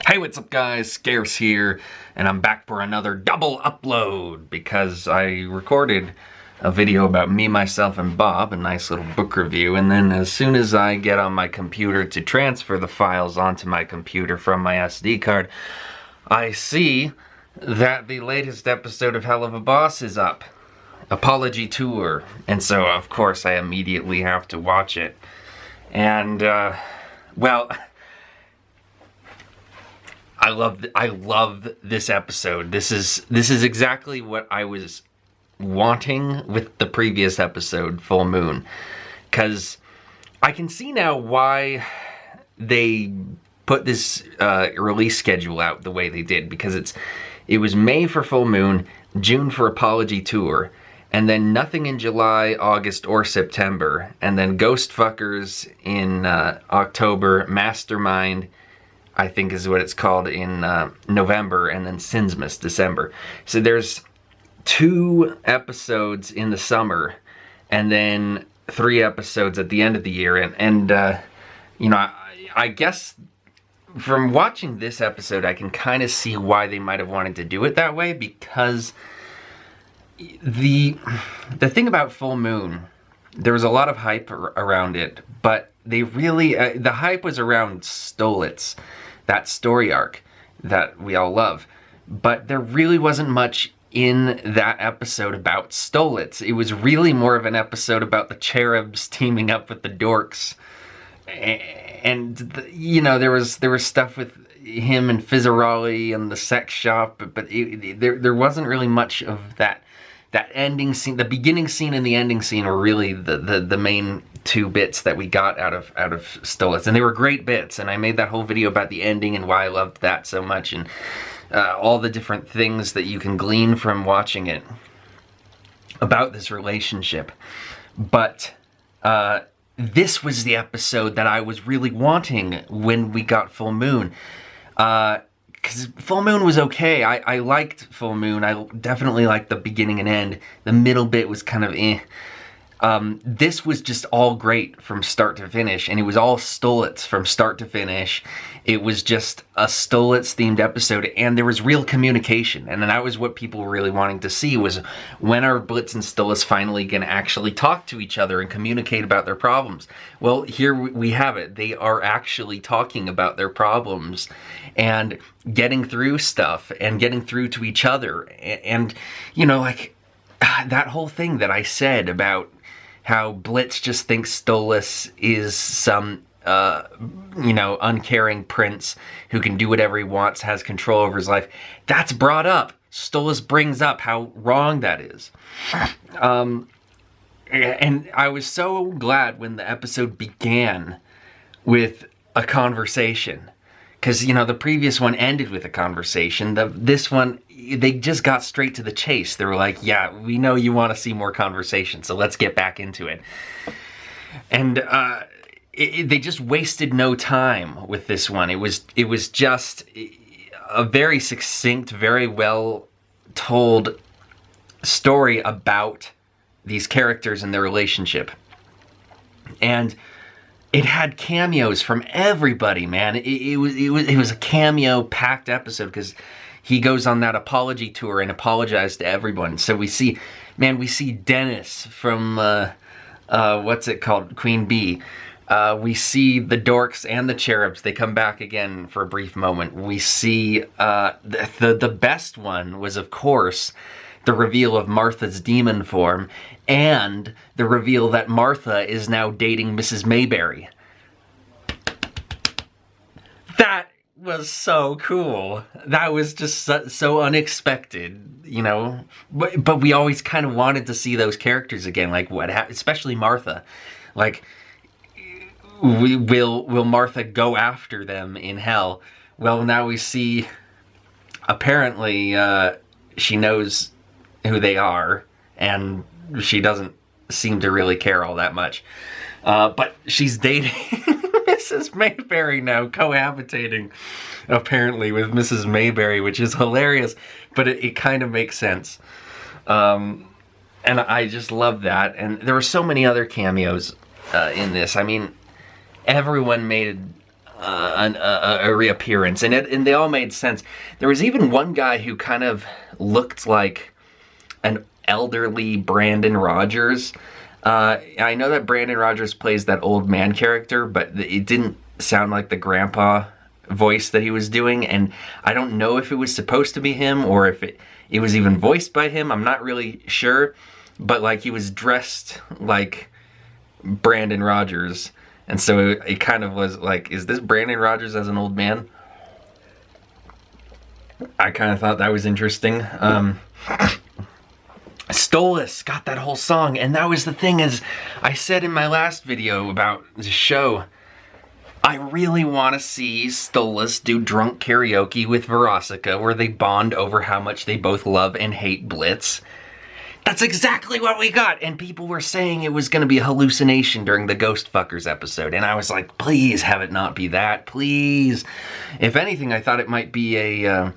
Hey, what's up guys? Scarce here, and I'm back for another double upload because I recorded a video about me, myself, and Bob, a nice little book review, and then as soon as I get on my computer to transfer the files onto my computer from my SD card, I see that the latest episode of Hell of a Boss is up. Apology Tour. And so, of course, I immediately have to watch it. And, well... I love this episode. This is exactly what I was wanting with the previous episode, Full Moon. 'Cause I can see now why they put this release schedule out the way they did, because it was May for Full Moon, June for Apology Tour, and then nothing in July, August, or September, and then Ghost Fuckers in October, Mastermind, I think is what it's called, in November, and then Sinsmas, December. So there's 2 episodes in the summer, and then 3 episodes at the end of the year. And you know, I guess from watching this episode, I can kind of see why they might have wanted to do it that way, because the thing about Full Moon, there was a lot of hype around it, but they really, the hype was around Stolas, that story arc that we all love. But there really wasn't much in that episode about Stolas. It was really more of an episode about the cherubs teaming up with the dorks. And you know, there was stuff with him and Fizzarolli and the sex shop, but there wasn't really much of that ending scene. The beginning scene and the ending scene were really the main 2 bits that we got out of Stolas, and they were great bits. And I made that whole video about the ending and why I loved that so much, and all the different things that you can glean from watching it about this relationship. But this was the episode that I was really wanting when we got Full Moon. Because Full Moon was okay. I liked Full Moon. I definitely liked the beginning and end. The middle bit was kind of eh. This was just all great from start to finish, and it was all Stolas from start to finish. It was just a Stolas themed episode, and there was real communication, and that was what people were really wanting to see, was when are Blitz and Stolas finally going to actually talk to each other and communicate about their problems? Well, here we have it. They are actually talking about their problems and getting through stuff and getting through to each other. And you know, like, that whole thing that I said about how Blitz just thinks Stolas is some, you know, uncaring prince who can do whatever he wants, has control over his life. That's brought up. Stolas brings up how wrong that is. And I was so glad when the episode began with a conversation. Because, you know, the previous one ended with a conversation. This one, they just got straight to the chase. They were like, yeah, we know you want to see more conversation, so let's get back into it. And they just wasted no time with this one. It was just a very succinct, very well told story about these characters and their relationship. And it had cameos from everybody, man. It was a cameo-packed episode, because he goes on that apology tour and apologized to everyone. So we see Dennis from, what's it called? Queen Bee. We see the dorks and the cherubs. They come back again for a brief moment. We see, the best one was, of course, the reveal of Martha's demon form, and the reveal that Martha is now dating Mrs. Mayberry. That was so cool. That was just so unexpected, you know. But we always kind of wanted to see those characters again, like what happened, especially Martha. Like, will Martha go after them in hell? Well, now we see, apparently, she knows who they are, and she doesn't seem to really care all that much. But she's dating Mrs. Mayberry now, cohabitating, apparently, with Mrs. Mayberry, which is hilarious, but it kind of makes sense. And I just love that. And there were so many other cameos in this. I mean, everyone made a reappearance, and they all made sense. There was even one guy who kind of looked like an elderly Brandon Rogers. I know that Brandon Rogers plays that old man character, but it didn't sound like the grandpa voice that he was doing, and I don't know if it was supposed to be him or if it was even voiced by him. I'm not really sure, but like he was dressed like Brandon Rogers, and so it kind of was like, is this Brandon Rogers as an old man? I kind of thought that was interesting. Stolas got that whole song, and that was the thing, as I said in my last video about the show, I really want to see Stolas do drunk karaoke with Veronica where they bond over how much they both love and hate Blitz. That's exactly what we got, and people were saying it was going to be a hallucination during the Ghost Fuckers episode, and I was like, please have it not be that, please. If anything, I thought it might be a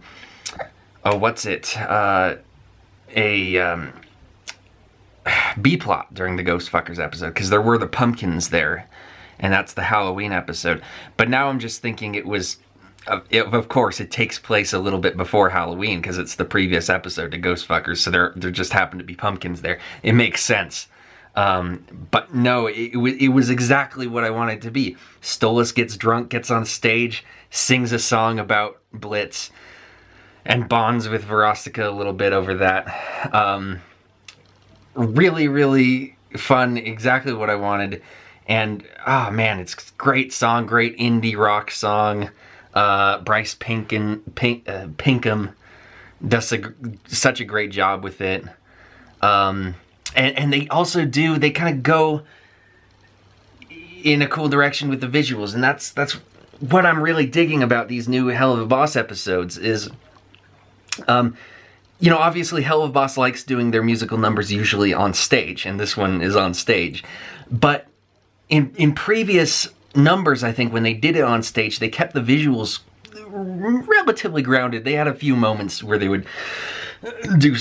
B-plot during the Ghost Fuckers episode, because there were the pumpkins there, and that's the Halloween episode. But now I'm just thinking it was, of course, it takes place a little bit before Halloween, because it's the previous episode to Ghost Fuckers, so there just happened to be pumpkins there. It makes sense. But no, it was exactly what I wanted it to be. Stolas gets drunk, gets on stage, sings a song about Blitz, and bonds with Veronica a little bit over that. Really, really fun, exactly what I wanted. And, oh man, it's a great song, great indie rock song. Bryce Pinkham does such a great job with it. And they also they kind of go in a cool direction with the visuals. And that's what I'm really digging about these new Hell of a Boss episodes is, you know, obviously Hell of a Boss likes doing their musical numbers usually on stage, and this one is on stage. But in previous numbers, I think, when they did it on stage, they kept the visuals relatively grounded. They had a few moments where they would do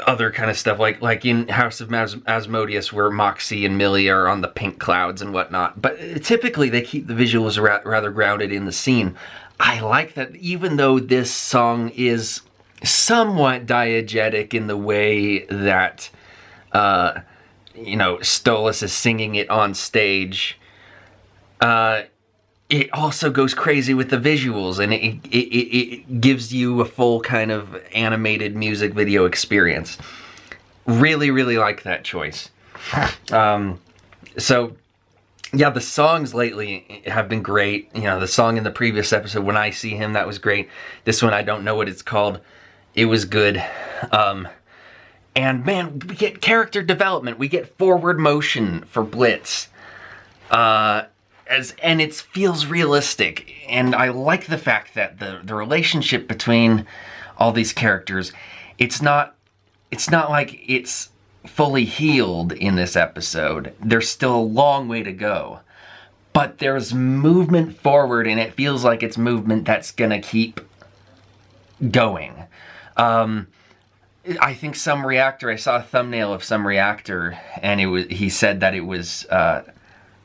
other kind of stuff, like in House of Asmodeus, where Moxie and Millie are on the pink clouds and whatnot. But typically they keep the visuals rather grounded in the scene. I like that, even though this song is somewhat diegetic in the way that, you know, Stolas is singing it on stage, it also goes crazy with the visuals, and it gives you a full kind of animated music video experience. Really, really like that choice. So, yeah, the songs lately have been great. You know, the song in the previous episode, When I See Him, that was great. This one, I don't know what it's called. It was good. And man, we get character development. We get forward motion for Blitz. And it feels realistic. And I like the fact that the relationship between all these characters, it's not like it's fully healed in this episode. There's still a long way to go. But there's movement forward, and it feels like it's movement that's gonna keep going. I think some reactor, I saw a thumbnail of some reactor, and he said that it was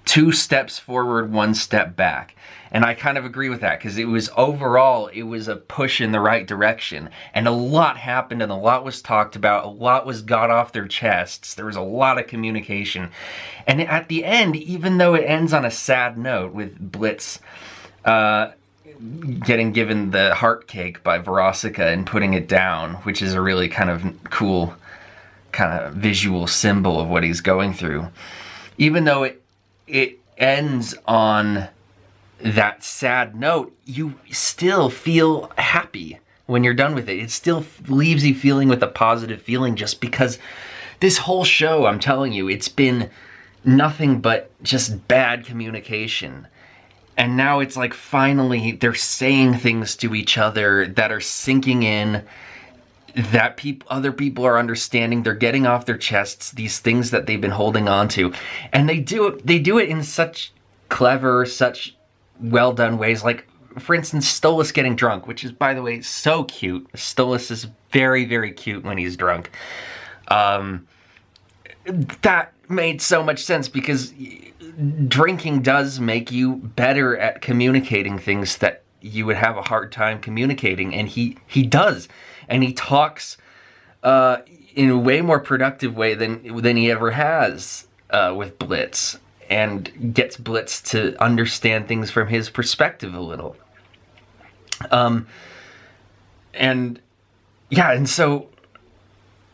2 steps forward, 1 step back. And I kind of agree with that, because it was overall, it was a push in the right direction. And a lot happened, and a lot was talked about, a lot was got off their chests. There was a lot of communication. And at the end, even though it ends on a sad note with Blitz getting given the heart cake by Veronica and putting it down, which is a really kind of cool kind of visual symbol of what he's going through. Even though it ends on that sad note, you still feel happy when you're done with it. It still leaves you feeling with a positive feeling, just because this whole show, I'm telling you, it's been nothing but just bad communication. And now it's like finally they're saying things to each other that are sinking in, that other people are understanding. They're getting off their chests these things that they've been holding on to. And they do it in such clever, such well done ways. Like, for instance, Stolas getting drunk, which is, by the way, so cute. Stolas is very, very cute when he's drunk. That made so much sense, because drinking does make you better at communicating things that you would have a hard time communicating, and he does, and he talks in a way more productive way than he ever has with Blitz, and gets Blitz to understand things from his perspective a little. And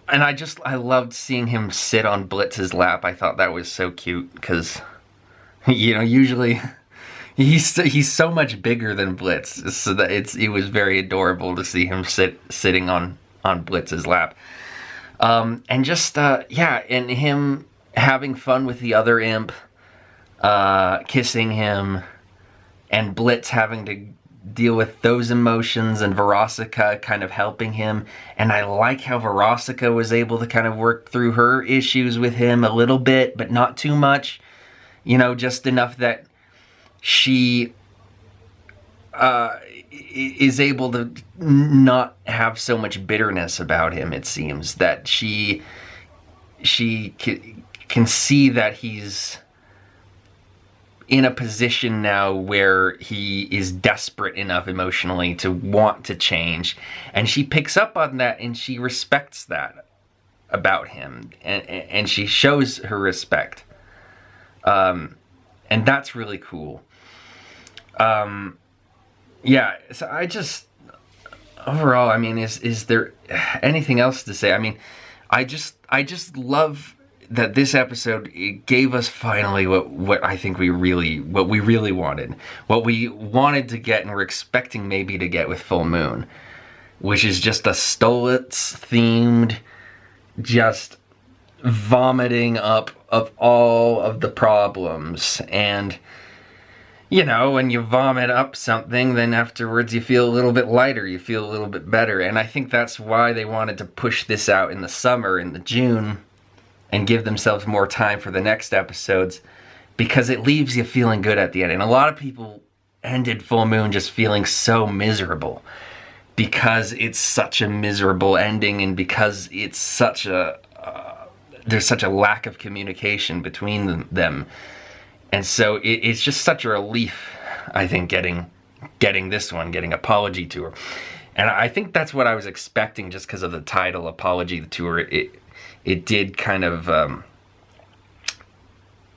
I loved seeing him sit on Blitz's lap. I thought that was so cute because, usually he's so much bigger than Blitz, so that it was very adorable to see him sitting on Blitz's lap. And him having fun with the other imp, kissing him, and Blitz having to deal with those emotions, and Veronica kind of helping him. And I like how Veronica was able to kind of work through her issues with him a little bit, but not too much. Just enough that she is able to not have so much bitterness about him. It seems that she can see that he's in a position now where he is desperate enough emotionally to want to change, and she picks up on that, and she respects that about him, and she shows her respect, and that's really cool. So I just, overall, I mean, is there anything else to say? I mean, I just love that this episode, it gave us finally what I think we really wanted. What we wanted to get and we're expecting maybe to get with Full Moon, which is just a Stolas themed, just vomiting up of all of the problems. And when you vomit up something, then afterwards you feel a little bit lighter, you feel a little bit better. And I think that's why they wanted to push this out in the summer, in the June, and give themselves more time for the next episodes, because it leaves you feeling good at the end. And a lot of people ended Full Moon just feeling so miserable, because it's such a miserable ending, and because it's such a there's such a lack of communication between them. And so it's just such a relief, I think, getting Apology Tour. And I think that's what I was expecting, just because of the title, Apology Tour. It did kind of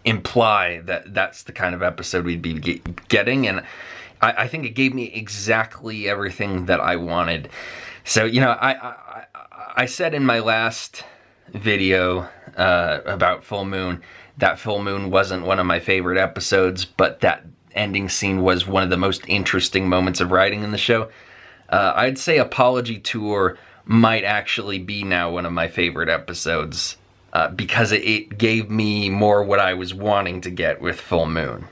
imply that that's the kind of episode we'd be getting, and I think it gave me exactly everything that I wanted. So, I said in my last video about Full Moon that Full Moon wasn't one of my favorite episodes, but that ending scene was one of the most interesting moments of writing in the show. I'd say Apology Tour might actually be now one of my favorite episodes, because it gave me more what I was wanting to get with Full Moon.